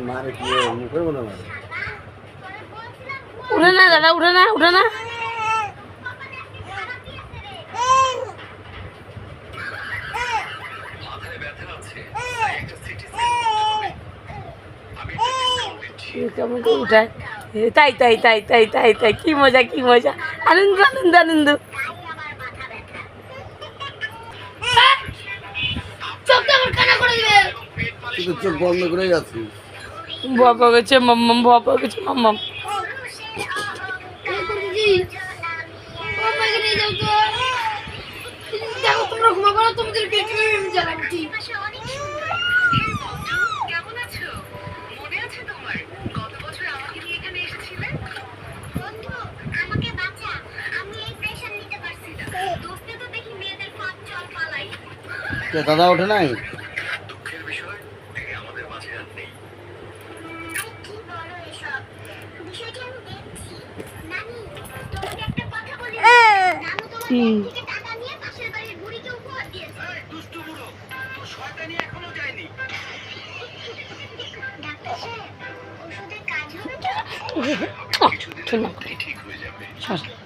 মারে কি মুখের মধ্যে মারে। উঠে না দাদা, উঠে না, উঠে না। কেমন করে উঠায়, তাই তাই তাই তাই তাই তাই, কি মজা কি মজা, আনন্দ আনন্দ আনন্দ। তুই তো চোখ বন্ধ করেই আছিস। ভয় পেয়ে গেছে মাম্মাম, ভয় পেয়ে গেছে মাম্মাম। দাদা ওঠে নাই? ঠিক হয়ে যাবে।